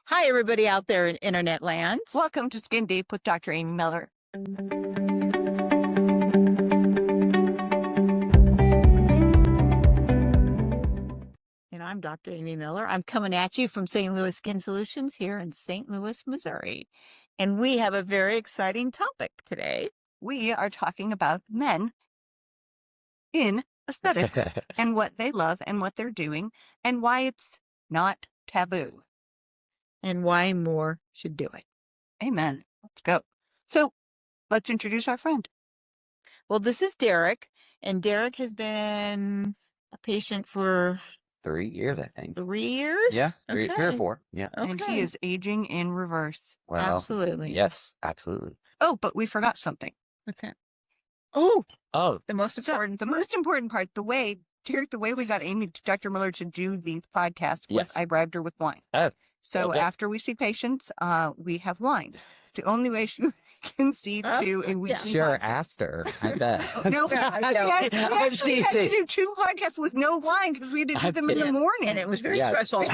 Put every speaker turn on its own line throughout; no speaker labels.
Hi, everybody out there in internet land.
Welcome to Skin Deep with Dr. Amy Miller.
And I'm Dr. Amy Miller. I'm coming at you from St. Louis Skin Solutions here in St. Louis, Missouri. And we have a very exciting topic today.
We are talking about men in aesthetics and what they love and what they're doing and why it's not taboo.
And why more should do it.
Amen. Let's go. So let's introduce our friend.
Well, this is Derek. And Derek has been a patient for
3 years, I think.
3 years?
Yeah, three or
Okay.
4. Yeah.
And he is aging in reverse.
Well,
Absolutely.
yes, absolutely.
Oh, but we forgot something.
What's that? Oh,
Oh,
the most
So
important.
the most important part, Derek, the way we got Amy, Dr. Miller, to do these podcasts was
Yes.
I bribed her with wine.
Oh,
So
okay.
after we see patients, we have wine. The only way she can see to a weekly
sure,
podcast.
asked her. I bet.
No, we
I know.
actually had to do 2 podcasts with no wine because we had to do them in the
Yes.
morning.
And it was very
Yes.
stressful.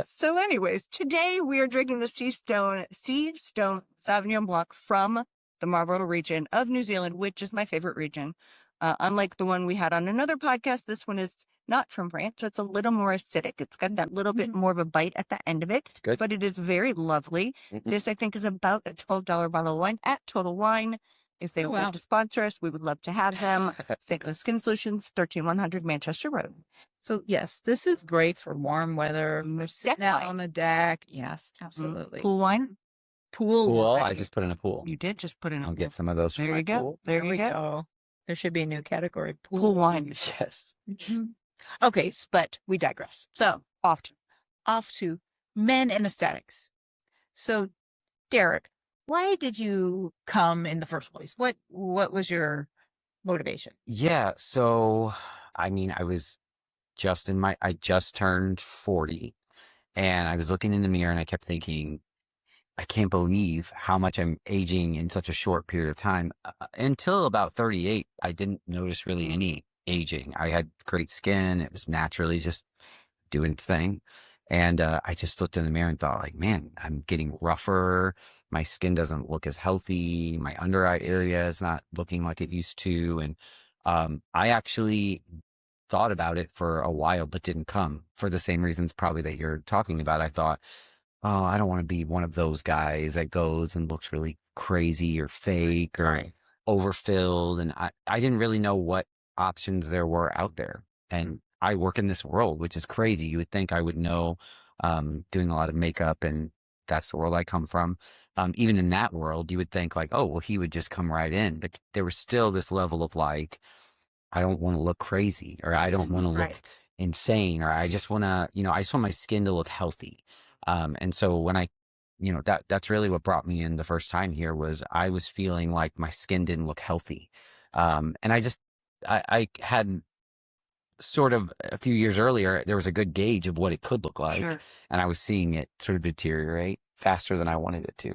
So anyways, today we are drinking the Sea Stone Sauvignon Blanc from the Marlborough region of New Zealand, which is my favorite region. Unlike the one we had on another podcast, this one is not from France, so it's a little more acidic. It's got that little bit more of a bite at the end of it,
Good.
but it is very lovely.
Mhm.
This, I think, is about a $12 bottle of wine at Total Wine. If they
Oh,
would
wow.
like to sponsor us, we would love to have them. St. Louis Skin Solutions, 13100 Manchester Road.
So yes, this is great for warm weather. We're sitting out
wine.
on the deck. Yes, absolutely.
Pool wine?
Pool
Pool.
wine.
I just put in a pool.
You did just put in a
I'll
pool.
get some of those. for
There
my
you go.
pool.
There
There
you
we
go.
go. There should be a new category.
Pool wine.
Yes.
Mhm. Okay, but we digress. So
Often.
off to men and aesthetics. So, Derek, why did you come in the first place? What was your motivation?
Yeah. So, I mean, I just turned 40, and I was looking in the mirror and I kept thinking, I can't believe how much I'm aging in such a short period of time. Until about 38, I didn't notice really any aging. I had great skin. It was naturally just doing its thing. And I just looked in the mirror and thought, like, man, I'm getting rougher. My skin doesn't look as healthy. My under eye area is not looking like it used to. And I actually thought about it for a while, but didn't come for the same reasons probably that you're talking about. I thought, oh, I don't want to be one of those guys that goes and looks really crazy or fake or
Right.
overfilled. And I didn't really know what options there were out there. And I work in this world, which is crazy. You would think I would know, doing a lot of makeup, and that's the world I come from. Even in that world, you would think like, oh, well, he would just come right in. But there was still this level of like, I don't want to look crazy, or I don't want to look
Right.
insane, or I just want to, I just want my skin to look healthy. And so when that's really what brought me in the first time here was I was feeling like my skin didn't look healthy. And I had sort of a few years earlier, there was a good gauge of what it could look like.
Sure.
And I was seeing it sort of deteriorate faster than I wanted it to.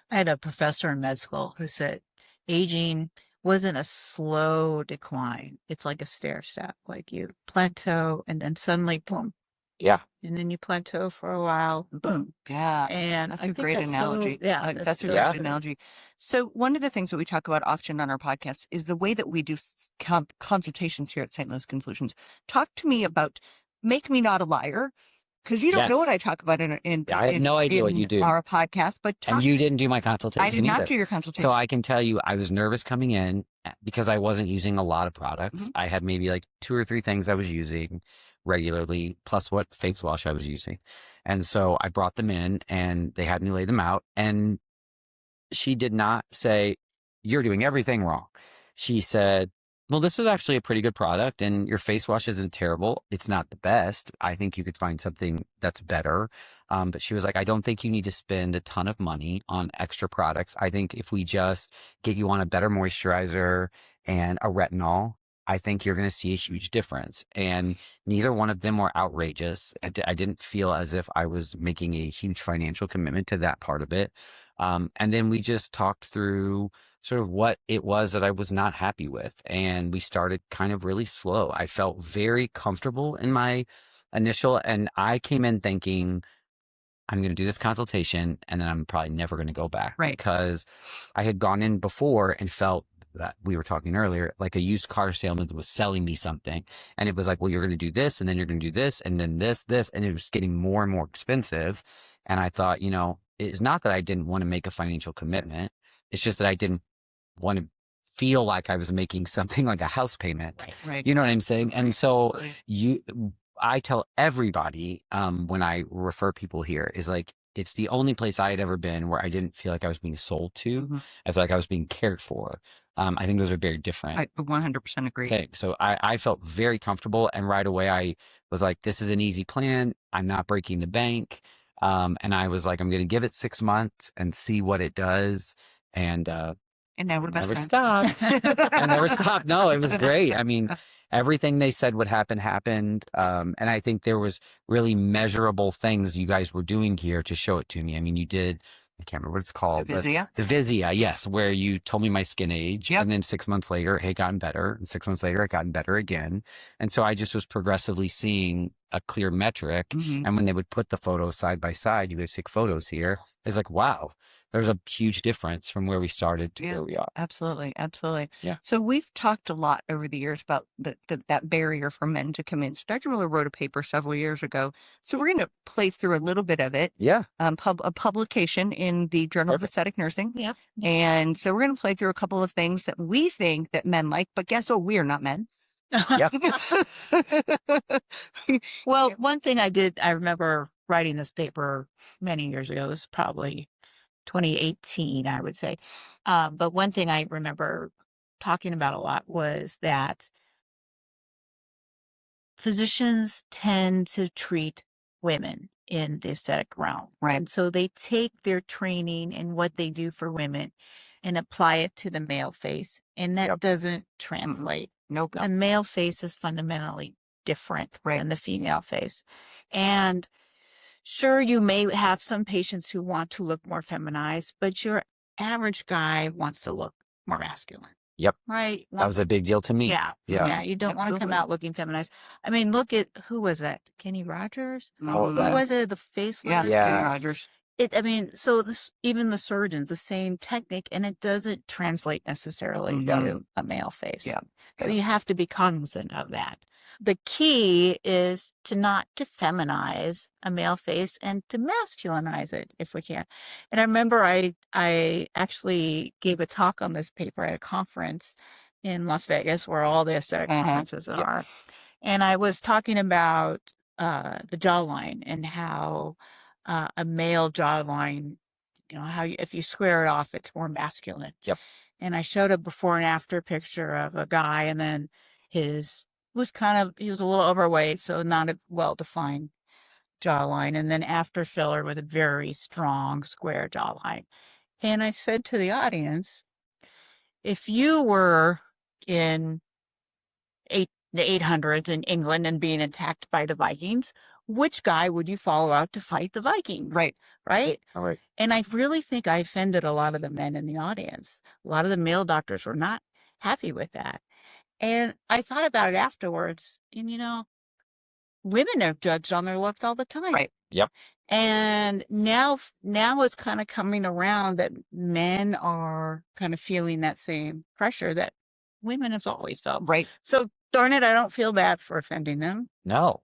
I had a professor in med school who said aging wasn't a slow decline. It's like a stair step, like you plateau and then suddenly boom.
Yeah.
And then you plateau for a while, boom.
Yeah.
And
That's
I
a
think
great
that's
analogy. That's a
so
great
true.
analogy. So one of the things that we talk about often on our podcast is the way that we do consultations here at St. Louis Skin Solutions. Talk to me about, make me not a liar, because you don't know what
Yes.
I talk about in
I have no idea what you do.
our podcast. But
And you didn't do my consultation
I did not
either.
do your consultation.
So I can tell you, I was nervous coming in because I wasn't using a lot of products.
Mhm.
I had maybe like 2 or 3 things I was using regularly, plus what face wash I was using. And so I brought them in and they had me lay them out. And she did not say, you're doing everything wrong. She said, well, this is actually a pretty good product and your face wash isn't terrible. It's not the best. I think you could find something that's better. But she was like, I don't think you need to spend a ton of money on extra products. I think if we just get you on a better moisturizer and a retinol, I think you're going to see a huge difference. And neither one of them were outrageous. I didn't feel as if I was making a huge financial commitment to that part of it. And then we just talked through sort of what it was that I was not happy with. And we started kind of really slow. I felt very comfortable in my initial, and I came in thinking, I'm going to do this consultation and then I'm probably never going to go back,
Right.
because I had gone in before and felt that, we were talking earlier, like a used car salesman was selling me something. And it was like, well, you're going to do this and then you're going to do this and then this. And it was getting more and more expensive. And I thought, it's not that I didn't want to make a financial commitment. It's just that I didn't want to feel like I was making something like a house payment.
Right.
You know what I'm saying? And so
Right.
I tell everybody, when I refer people here, is like, it's the only place I had ever been where I didn't feel like I was being sold to.
Mhm.
I feel like I was being cared for. I think those are very different.
I 100% agree.
Okay, so I felt very comfortable, and right away I was like, this is an easy plan. I'm not breaking the bank. And I was like, I'm going to give it 6 months and see what it does. And
And now we're best
never
friends.
stopped. I never stopped. No, it was great. I mean, everything they said would happen happened. And I think there was really measurable things you guys were doing here to show it to me. I mean, you did, I can't remember what it's called. but
Vizia.
The Vizia, yes, where you told me my skin age.
Yep.
And then 6 months later, it had gotten better. And 6 months later, it gotten better again. And so I just was progressively seeing a clear metric.
Mhm.
And when they would put the photos side by side, you guys take photos here. It's like, wow, there's a huge difference from where we started to
Yeah.
where we are.
Absolutely. Absolutely.
Yeah.
So we've talked a lot over the years about that barrier for men to come in. So Dr. Miller wrote a paper several years ago. So we're going to play through a little bit of it.
Yeah.
A publication in the Journal of
Perfect.
Aesthetic Nursing.
Yeah.
And so we're going to play through a couple of things that we think that men like, but guess what? We are not men.
Yeah.
Well, one thing I remember writing this paper many years ago. It was probably 2018, I would say. But one thing I remember talking about a lot was that physicians tend to treat women in the aesthetic realm.
Right.
And so they take their training and what they do for women and apply it to the male face. And that
Yep.
doesn't translate.
Nope.
A male face is fundamentally different
Right.
than the female face. And sure, you may have some patients who want to look more feminized, but your average guy wants to look more masculine.
Yep.
Right?
That was a big deal to me.
Yeah.
Yeah.
Yeah. You don't want to come
Absolutely.
out looking feminized. I mean, look at, who was that? Kenny Rogers?
Oh,
Mhm.
Who
that-
was it? The facelift?
Yeah.
Yeah.
Kenny Rogers.
So even the surgeons, the same technique, and it doesn't translate necessarily
Yeah.
to a male face.
Yeah.
So you have to be cognizant of that. The key is to not to feminize a male face and to masculinize it if we can. And I remember I actually gave a talk on this paper at a conference in Las Vegas where all the aesthetic
Uh-huh.
conferences
Yep.
are. And I was talking about the jawline and how a male jawline, if you square it off, it's more masculine.
Yep.
And I showed a before and after picture of a guy, and then he was a little overweight, so not a well-defined jawline, and then after filler with a very strong square jawline. And I said to the audience, if you were in the 800s in England and being attacked by the Vikings, which guy would you follow out to fight the Vikings?
Right.
Right?
All right.
And I really think I offended a lot of the men in the audience. A lot of the male doctors were not happy with that. And I thought about it afterwards, and women are judged on their looks all the time.
Right.
Yep.
And now it's kind of coming around that men are kind of feeling that same pressure that women have always felt.
Right.
So darn it, I don't feel bad for offending them.
No.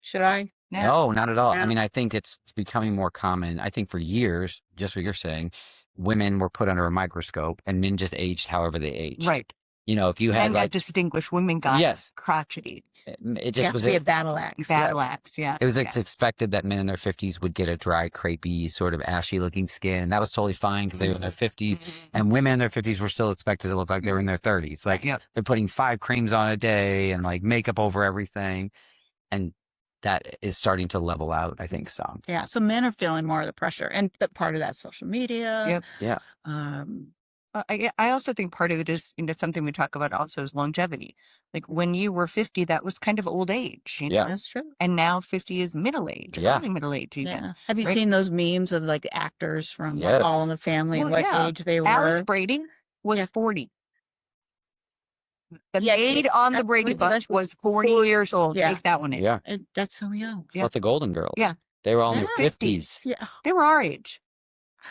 Should I?
No, not at all. I
No.
mean, I think it's becoming more common. I think for years, just what you're saying, women were put under a microscope and men just aged however they aged.
Right.
If you had
Men got
like,
distinguished. Women got
Yes.
crotchety.
it
You
just
have
was
to be a
it.
battle axe.
Battle
Yes.
axe. Yeah.
It was
Yeah.
it's expected that men in their 50s would get a dry, crepey, sort of ashy looking skin. That was totally fine because they were in their 50s.
Mhm.
And women in their 50s were still expected to look like they were in their 30s. Like
Yep.
they're putting 5 creams on a day and like makeup over everything. And that is starting to level out, I think, some.
Yeah. So men are feeling more of the pressure. And part of that social media.
Yep.
Yeah.
I also think part of it is, something we talk about also is longevity. Like when you were 50, that was kind of old age,
Yeah.
That's true.
and now 50 is middle age,
Yeah.
early middle age even.
Yeah. Have you
right?
seen those memes of like actors from like All in
Yes.
the Family and
Well,
what
yeah.
age they
Alice
were?
Brady was
Yeah.
40. The
Yeah,
maid on the Brady Bunch was 40 years old.
Yeah.
Take that one in.
Yeah.
That's so young.
Yeah.
But the Golden Girls.
Yeah.
They were all in
Yeah.
their 50s.
Yeah.
They were our age.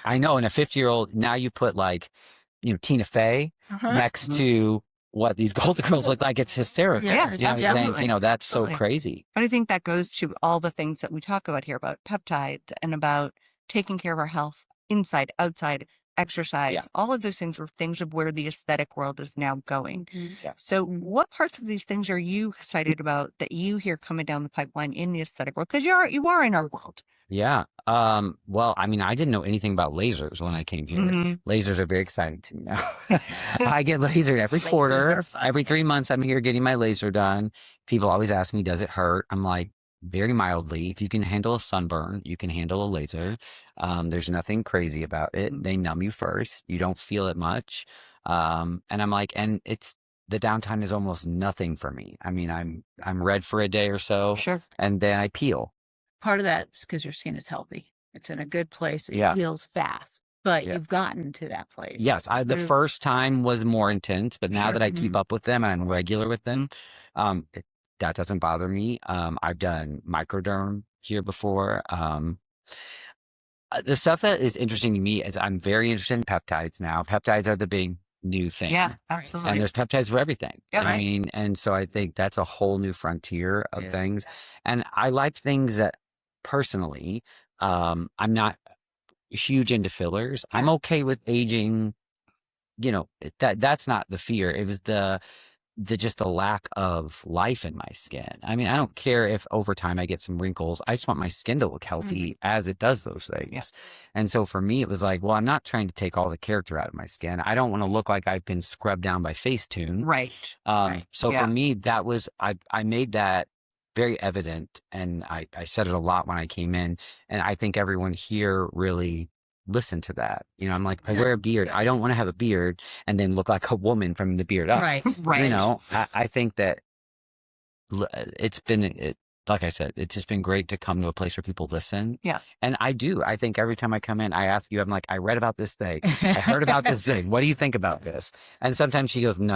I know. And a 50-year-old, now you put like, Tina Fey
Uh-huh.
next to what these Golden Girls look like. It's hysterical.
Yeah,
You know what I'm
absolutely.
saying? That's so
Absolutely.
crazy.
But I think that goes to all the things that we talk about here about peptides and about taking care of our health inside, outside, exercise.
Yeah.
All of those things are things of where the aesthetic world is now going.
Yeah.
So
Mhm.
what parts of these things are you excited about that you hear coming down the pipeline in the aesthetic world? Because you are in our world.
Yeah. Well, I mean, I didn't know anything about lasers when I came here.
Mhm.
Lasers are very exciting to me now. I get lasered every
Lasers
quarter.
are fun.
Every 3 months, I'm here getting my laser done. People always ask me, does it hurt? I'm like, very mildly. If you can handle a sunburn, you can handle a laser. There's nothing crazy about it. They numb you first. You don't feel it much. And I'm like, and the downtime is almost nothing for me. I mean, I'm red for a day or so,
Sure.
and then I peel.
Part of that is because your skin is healthy. It's in a good place. It
Yeah.
heals fast. But
Yeah.
you've gotten to that place.
Yes, the
There's-
first time was more intense, but now
Sure.
that I keep up with them and I'm regular with them,
Mm-hmm.
that doesn't bother me. I've done microderm here before. The stuff that is interesting to me is I'm very interested in peptides now. Peptides are the big new thing.
Yeah,
And
absolutely.
there's peptides for everything.
Yeah,
I
right.
mean, and so I think that's a whole new frontier of
Yeah.
things. And I like things that personally, I'm not huge into fillers. I'm okay with aging, that's not the fear. It was just the lack of life in my skin. I mean, I don't care if over time I get some wrinkles. I just want my skin to look healthy as it does those things. And so for me, it was like, well, I'm not trying to take all the character out of my skin. I don't want to look like I've been scrubbed down by Facetune.
Right.
So
Yeah.
for me, that was, I made that very evident, and I said it a lot when I came in, and I think everyone here really listened to that. I'm like, I wear a beard. I don't want to have a beard and then look like a woman from the beard up.
Right.
Right.
I think that it's been, like I said, it's just been great to come to a place where people listen.
Yeah.
And I think every time I come in, I ask you, I'm like, I read about this thing. I heard about this thing. What do you think about this? And sometimes she goes, no,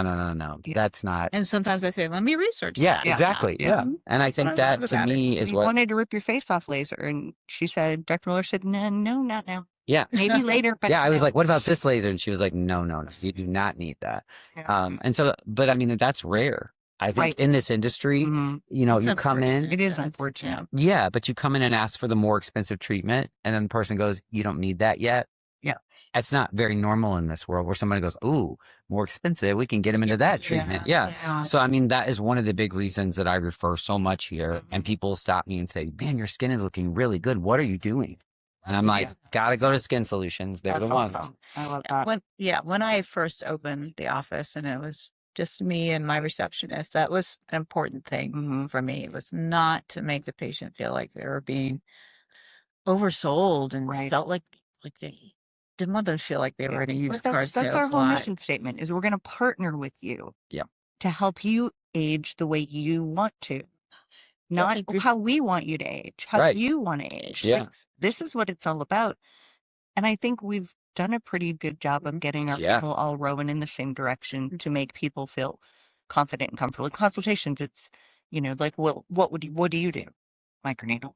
Yeah.
that's not.
And sometimes I say, let me research
Yeah,
that.
exactly.
Yeah.
Yeah. And I
That's
think
what I love
that to
about it.
me is
You
what,
wanted to rip your face off laser, and she said, Dr. Miller said, no, not now.
yeah.
Maybe later, but
Yeah, I was
no.
like, what about this laser? And she was like, no, you do not need that.
Yeah.
And so, but I mean, that's rare. I think
Right.
in this industry,
Mhm.
It's
you come in,
unfortunate.
It is
That's-
unfortunate.
yeah, but you come in and ask for the more expensive treatment, and then the person goes, you don't need that yet.
Yeah.
That's not very normal in this world where somebody goes, ooh, more expensive. We can get them into that treatment. Yeah.
Yeah.
So, I mean, that is one of the big reasons that I refer so much here. And people stop me and say, man, your skin is looking really good. What are you doing? And I'm like, gotta go to Skin Solutions. They're
That's
the ones.
awesome. I love that.
When I first opened the office and it was just me and my receptionist, that was an important thing
Mhm.
for me. It was not to make the patient feel like they were being oversold and
Right.
felt like they didn't want them to feel like they were in a used car
That's
sales
our whole
lot.
mission statement is we're going to partner with you.
Yeah.
To help you age the way you want to. Not
think
how we want you to age, how
Right.
you want to age.
Yeah.
Like, this is what it's all about. And I think we've done a pretty good job of getting our
Yeah.
people all rowing in the same direction to make people feel confident and comfortable. In consultations, it's, like, well, what do you do? Microneedle.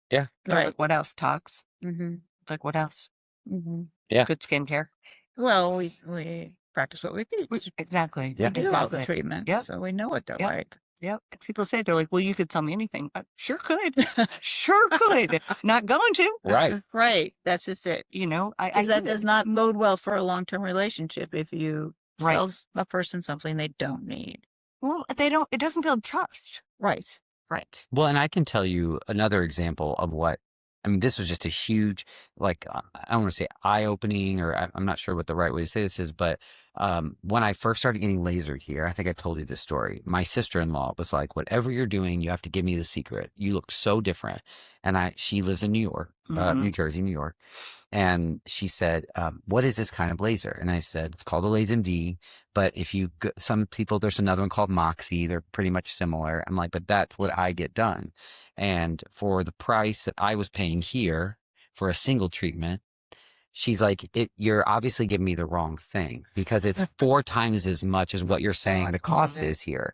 Yeah.
Right.
Like, what else? Tox.
Mm-hmm.
Like, what else?
Mm-hmm.
Yeah.
Good skincare.
Well, we practice what we teach.
Exactly.
Yeah.
We do all the
Exactly.
treatments,
Yep.
so we know what they're
Yep.
like.
Yep. People say, they're like, well, you could tell me anything. Sure could. Sure could. Not going to.
Right.
Right. That's just it.
I
Because that
could.
does not bode well for a long-term relationship if you
Right.
sell a person something they don't need.
Well, it doesn't build trust.
Right. Right.
Well, and I can tell you another example of what, I mean, this was just a huge, like, I don't want to say eye-opening, or I'm not sure what the right way to say this is, but when I first started getting lasered here, I think I told you this story. My sister-in-law was like, whatever you're doing, you have to give me the secret. You look so different. And she lives in New York, New Jersey, New York. And she said, what is this kind of laser? And I said, it's called a LaserMD. But if you, some people, there's another one called Moxie. They're pretty much similar. I'm like, but that's what I get done. And for the price that I was paying here for a single treatment, she's like, you're obviously giving me the wrong thing because it's 4 times as much as what you're saying the cost is here.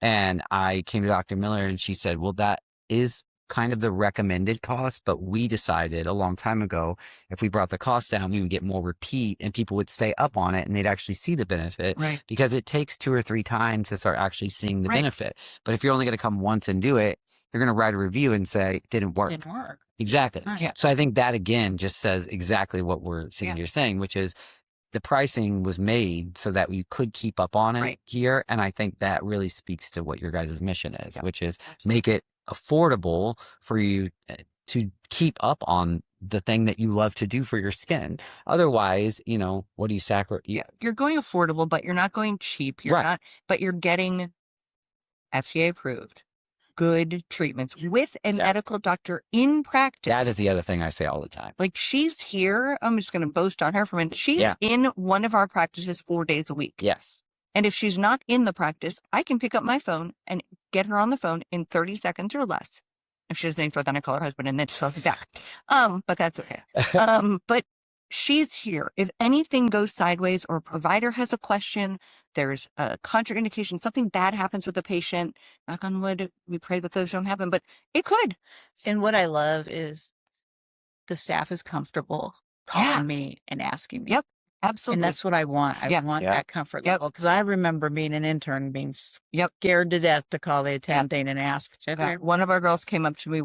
And I came to Dr. Miller and she said, well, that is kind of the recommended cost, but we decided a long time ago, if we brought the cost down, we would get more repeat and people would stay up on it and they'd actually see the benefit, because it takes 2 or 3 times to start actually seeing the benefit. But if you're only going to come once and do it, you're going to write a review and say, it didn't work. Exactly. So I think that again just says exactly what we're seeing you're saying, which is the pricing was made so that we could keep up on it here. And I think that really speaks to what your guys' mission is, which is make it affordable for you to keep up on the thing that you love to do for your skin. Otherwise, you know, what do you sacrifice?
You're going affordable, but you're not going cheap. You're not, but you're getting FDA approved, good treatments with a medical doctor in practice.
That is the other thing I say all the time.
Like, she's here. I'm just going to boast on her for a minute. She's in one of our practices 4 days a week.
Yes.
And if she's not in the practice, I can pick up my phone and get her on the phone in 30 seconds or less. If she doesn't answer, then I call her husband and then she'll be back. But that's okay. But she's here. If anything goes sideways or a provider has a question, there's a contraindication, something bad happens with the patient, knock on wood, we pray that those don't happen, but it could.
And what I love is the staff is comfortable calling me and asking me.
Absolutely.
And that's what I want. I want that comfort level. Because I remember being an intern, being scared to death to call the attending and ask.
One of our girls came up to me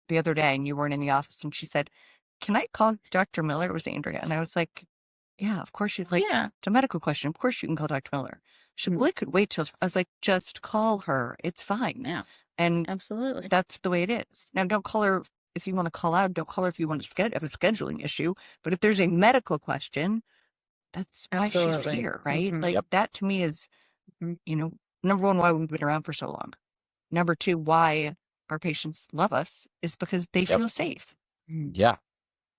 the other day, and you weren't in the office, and she said, can I call Dr. Miller? It was Andrea. And I was like, yeah, of course you'd like, it's a medical question. Of course you can call Dr. Miller. She really could wait till, I was like, just call her. It's fine.
Yeah.
And
absolutely.
That's the way it is. Now, don't call her if you want to call out. Don't call her if you want to have a scheduling issue. But if there's a medical question, that's why she's here, right? Like that to me is, you know, number one, why we've been around for so long. Number two, why our patients love us is because they feel safe.
Yeah.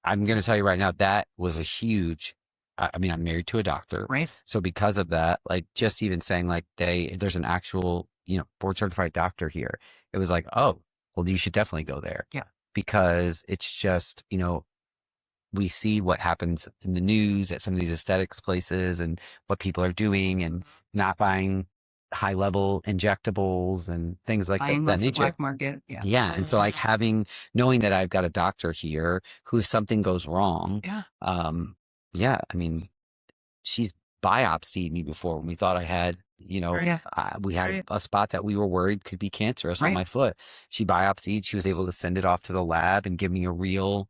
I'm going to tell you right now, that was a huge, I mean, I'm married to a doctor.
Right.
So because of that, like just even saying like there's an actual, you know, board certified doctor here. It was like, oh, well, you should definitely go there.
Yeah.
Because it's just, you know, we see what happens in the news at some of these aesthetics places and what people are doing and not buying high level injectables and things like that nature.
Black market.
Yeah. And so like knowing that I've got a doctor here who, if something goes wrong, I mean, she's biopsied me before when we thought I had, you know, we had a spot that we were worried could be cancerous on my foot. She biopsied, she was able to send it off to the lab and give me a real,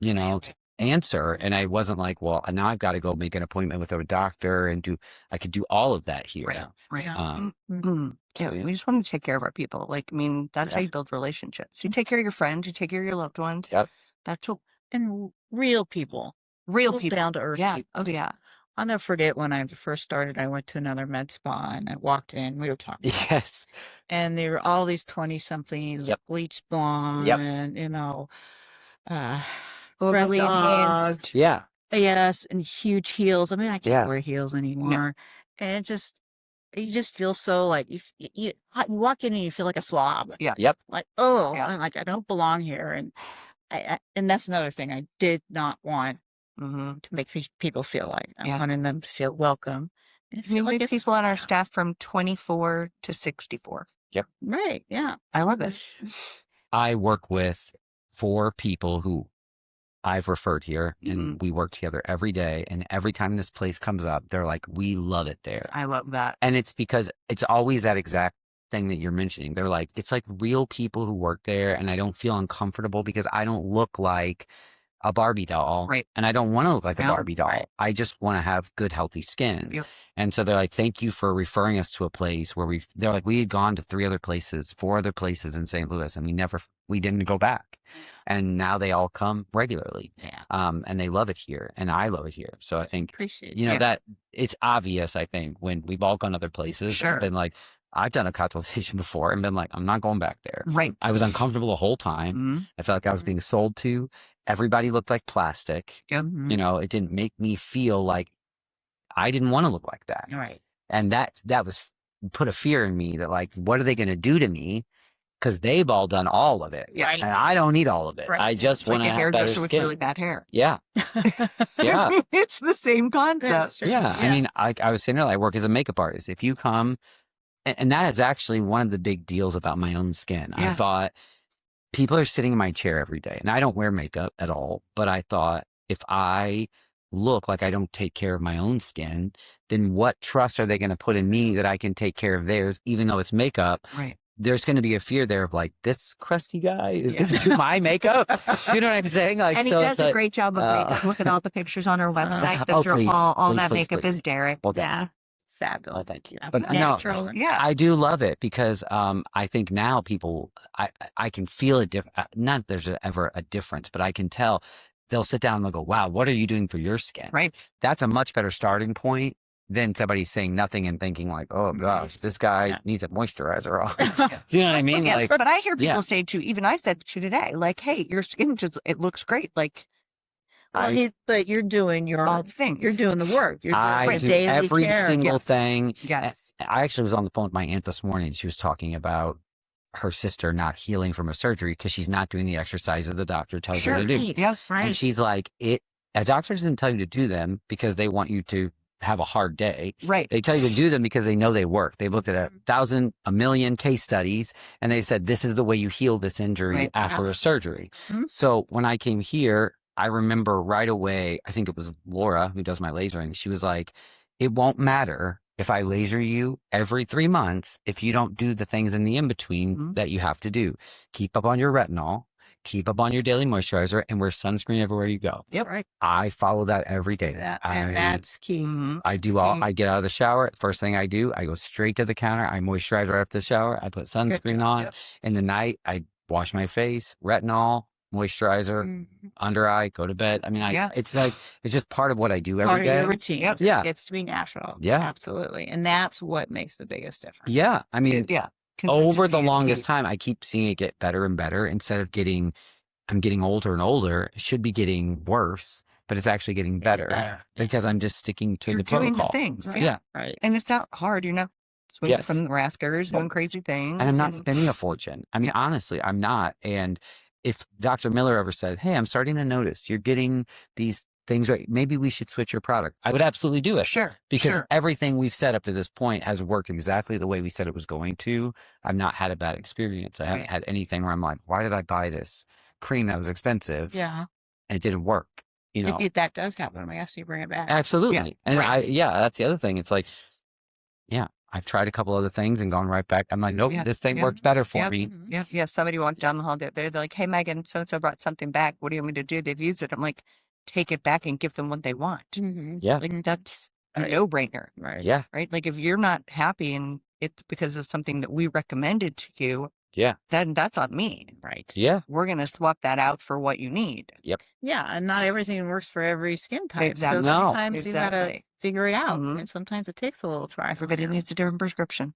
you know, answer. And I wasn't like, well, now I've got to go make an appointment with a doctor and I could do all of that here.
So we just want to take care of our people. Like, I mean, that's how you build relationships. You take care of your friends, you take care of your loved ones. That's what.
And real people.
Real people.
Down to earth people.
Oh, yeah.
I'll never forget when I first started, I went to another med spa and I walked in, we were talking.
Yes.
And there were all these 20-somethings, bleach blonde, and, you know, breast dogs.
Yeah.
Yes, and huge heels. I mean, I can't wear heels anymore. And you just feel so like, you walk in and you feel like a slob. Like, like I don't belong here. And and that's another thing I did not want to make people feel like. I wanted them to feel welcome. And
we have people on our staff from 24 to 64.
Right. Yeah.
I love it.
I work with 4 people who I've referred here, and we work together every day. And every time this place comes up, they're like, we love it there.
I love that.
And it's because it's always that exact thing that you're mentioning. They're like, it's like real people who work there, and I don't feel uncomfortable because I don't look like a Barbie doll.
Right.
And I don't want to look like a Barbie doll. Right. I just want to have good, healthy skin. And so they're like, thank you for referring us to a place where they're like, we had gone to 4 other places in St. Louis, and we didn't go back. And now they all come regularly.
Yeah.
And they love it here, and I love it here. So I think,
Appreciate
you know,
Yeah.
that it's obvious, I think, when we've all gone other places
Sure.
and been like, I've done a consultation before and been like, I'm not going back there.
Right.
I was uncomfortable the whole time.
Mhm.
I felt like I was being sold to. Everybody looked like plastic.
Yep.
Mhm.
You know, it didn't make me feel like I didn't want to look like that.
Right.
And that was put a fear in me that, like, what are they going to do to me? Because they've all done all of it.
Right.
And I don't need all of it.
Right.
I just
It's like
want
a
to have better
hairdresser with
skin.
really bad hair.
Yeah. Yeah.
It's the same
That's
concept.
true.
Yeah. I mean, I was saying earlier, I work as a makeup artist. If you come, and that is actually one of the big deals about my own skin. I
Yeah.
thought people are sitting in my chair every day, and I don't wear makeup at all. But I thought if I look like I don't take care of my own skin, then what trust are they going to put in me that I can take care of theirs, even though it's makeup?
Right.
There's going to be a fear there of like, this crusty guy is going to do my makeup. Do you know what I'm saying? Like,
And he
so
does
it's
a
like,
great job of makeup. Look at all the pictures on our website.
oh,
Those are
please,
all
please,
that
please,
makeup
please.
is Derek.
well,
Yeah.
oh,
Fabulous.
thank you.
Yeah,
But no,
natural.
Yeah.
I do love it because I think now people, I can feel it. Not there's ever a difference, but I can tell they'll sit down and they'll go, wow, what are you doing for your skin?
Right.
That's a much better starting point than somebody saying nothing and thinking like, oh gosh, this guy
Yeah.
needs a moisturizer on. Do you know what I mean?
Yeah,
Like,
but I hear people
yeah.
say too, even I said to you today, like, hey, your skin it looks great. Like,
But you're doing
all the things.
you're doing the work. You're
I
doing
do
daily
every
care.
single
Yes.
thing.
Yes.
I actually was on the phone with my aunt this morning. She was talking about her sister not healing from a surgery because she's not doing the exercises the doctor tells her to do.
Right.
Yeah.
Right.
And she's like, a doctor doesn't tell you to do them because they want you to have a hard day.
Right.
They tell you to do them because they know they work. They've looked at 1,000, 1,000,000 case studies, and they said, this is the way you heal this injury
Right.
after a surgery.
Mhm.
So when I came here, I remember right away, I think it was Laura who does my lasering. She was like, it won't matter if I laser you every 3 months if you don't do the things in the in-between
Mhm.
that you have to do. Keep up on your retinol, keep up on your daily moisturizer, and wear sunscreen everywhere you go.
Yep. Right.
I follow that every day.
And that's key.
Mhm.
I do all.
key.
I get out of the shower. First thing I do, I go straight to the counter. I moisturize right after the shower. I put sunscreen on.
Yep.
In the night, I wash my face, retinol, moisturizer,
Mhm.
under eye, go to bed. I mean,
Yeah.
it's like it's just part of what I do
Part
every
of
day.
your routine.
Yep.
It just
Yeah.
gets to be natural.
Yeah.
Absolutely. And that's what makes the biggest difference.
Yeah, I mean,
Yeah.
over the
Consistency is
longest
key.
time, I keep seeing it get better and better instead of getting. I'm getting older and older. It should be getting worse, but it's actually getting better because I'm just sticking to
You're
the
doing
protocol.
the things.
Right.
Yeah.
Right.
And it's not hard. You're not swinging
Yes.
from the rafters, doing crazy things.
And I'm not spending a fortune. I mean, honestly, I'm not. And if Dr. Miller ever said, hey, I'm starting to notice you're getting these things right, maybe we should switch your product, I would absolutely do it.
Sure.
Because
sure.
everything we've set up to this point has worked exactly the way we said it was going to. I've not had a bad experience. I haven't
Right.
had anything where I'm like, why did I buy this cream that was expensive?
Yeah.
And it didn't work. You know,
If that does happen, I guess you bring it back.
absolutely. And
right.
that's the other thing. It's like, yeah, I've tried a couple other things and gone right back. I'm like, nope,
Yeah,
this thing
yeah,
worked better for
yep.
me.
Mhm.
Yeah. Yeah. Somebody walked down the hall the other day. They're like, hey, Megan, so-and-so brought something back. What do you want me to do? They've used it. I'm like, take it back and give them what they want.
Mhm.
Yeah.
Like, that's a
Right.
no-brainer,
Right.
Yeah.
right? Like, if you're not happy and it's because of something that we recommended to you,
Yeah.
then that's on me.
Right.
Yeah.
We're going to swap that out for what you need.
Yeah. And not everything works for every skin type.
Exactly.
So
No.
sometimes you gotta
Exactly.
figure it out.
Mhm.
And sometimes it takes a little try.
Everybody needs a different prescription.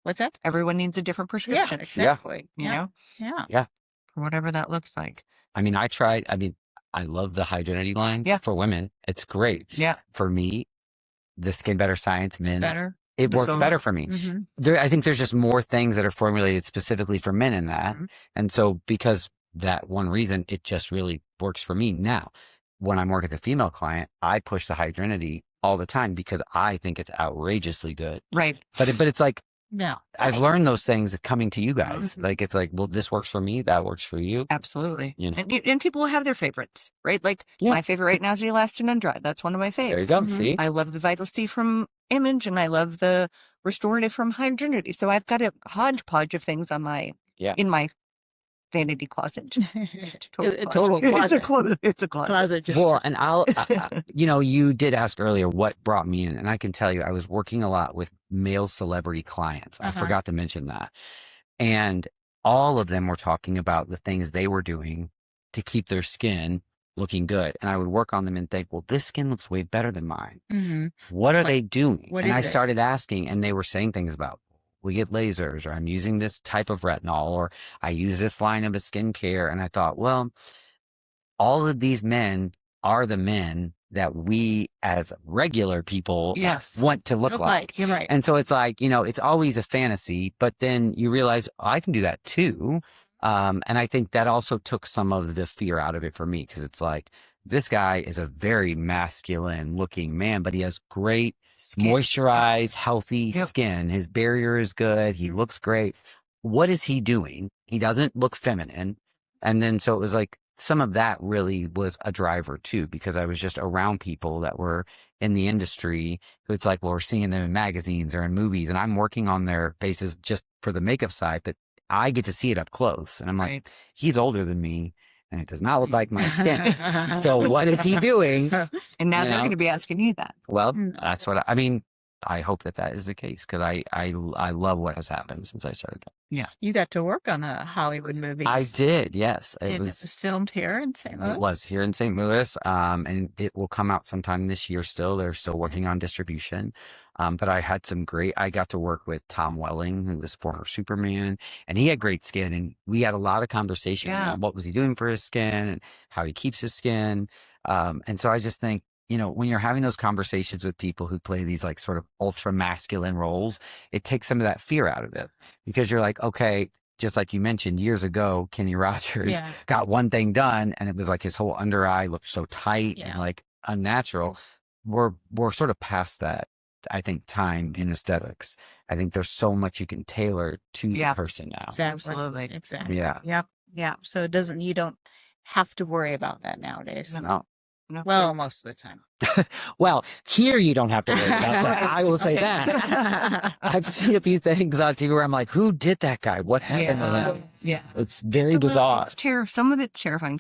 What's that?
Everyone needs a different
Yeah.
prescription,
Exactly.
you
Yeah.
know,
Yeah.
for whatever that looks like.
I mean, I love the Hydrinity line
Yeah.
for women. It's great.
Yeah.
For me, the Skin Better Science men,
Better.
it works
So-
better for me.
Mm-hmm.
I think there's just more things that are formulated specifically for men in that.
Mhm.
And so because that one reason, it just really works for me. Now, when I'm working with a female client, I push the Hydrinity all the time because I think it's outrageously good.
Right.
But it's like,
Yeah.
I've learned those things coming to you guys.
Mhm.
Like, it's like, well, this works for me. That works for you.
Absolutely.
You know.
And people will have their favorites, right? Like,
Yeah.
my favorite right now is the Elastin Undry. That's one of my faves.
There you go.
Mhm.
See?
I love the Vital C from Image, and I love the Restorative from Hydrinity. So I've got a hodgepodge of things on in my vanity closet.
A total closet.
It's a closet.
Closet just
Well, and you did ask earlier what brought me in, and I can tell you, I was working a lot with male celebrity clients. I
Uh-huh.
forgot to mention that. And all of them were talking about the things they were doing to keep their skin looking good. And I would work on them and think, well, this skin looks way better than mine.
Mm-hmm.
What are
Like,
they doing?
what
And
is
I
it?
started asking, and they were saying things about, we get lasers, or I'm using this type of retinol, or I use this line of a skincare. And I thought, well, all of these men are the men that we as regular people
Yes.
want to look like.
You're right.
And so it's like, it's always a fantasy, but then you realize, oh, I can do that too. And I think that also took some of the fear out of it for me, because it's like, this guy is a very masculine looking man, but he has great
Skin.
moisturized, healthy
Yep.
skin. His barrier is good. He looks great. What is he doing? He doesn't look feminine. And then so it was like, some of that really was a driver too, because I was just around people that were in the industry who it's like, well, we're seeing them in magazines or in movies, and I'm working on their faces just for the makeup side, but I get to see it up close. And I'm like,
Right.
he's older than me and it does not look like my skin. So what is he doing?
And now
You
they're
know?
going to be asking you that.
Well,
Mm.
that's what I mean. I hope that is the case, because I love what has happened since I started.
You got to work on the Hollywood movies.
I did, yes.
It was filmed here in St. Louis.
It was here in St. Louis, and it will come out sometime this year still. They're still working on distribution. But I got to work with Tom Welling, who was former Superman, and he had great skin. And we had a lot of conversation on what was he doing for his skin and how he keeps his skin. And so I just think, when you're having those conversations with people who play these like sort of ultra masculine roles, it takes some of that fear out of it, because you're like, okay, just like you mentioned years ago, Kenny Rogers got one thing done and it was like his whole under eye looked so tight and like unnatural. We're sort of past that, I think, time in aesthetics. I think there's so much you can tailor to the person now.
Exactly.
Absolutely.
Exactly.
Yeah.
Yep. Yeah. So you don't have to worry about that nowadays.
No.
Well, most of the time.
Well, here you don't have to worry about that. I will say that. I've seen a few things on TV where I'm like, who did that guy? What happened to him?
Yeah.
It's very bizarre.
Some of it's terrifying.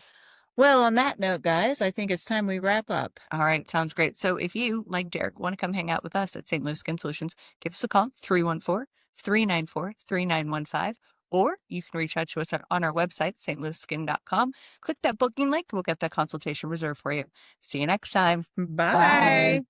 Well, on that note, guys, I think it's time we wrap up.
All right. Sounds great. So if you, like Derek, want to come hang out with us at St. Louis Skin Solutions, give us a call, 314-394-3915. Or you can reach out to us on our website, stlouisskin.com. Click that booking link. We'll get that consultation reserved for you. See you next time.
Bye.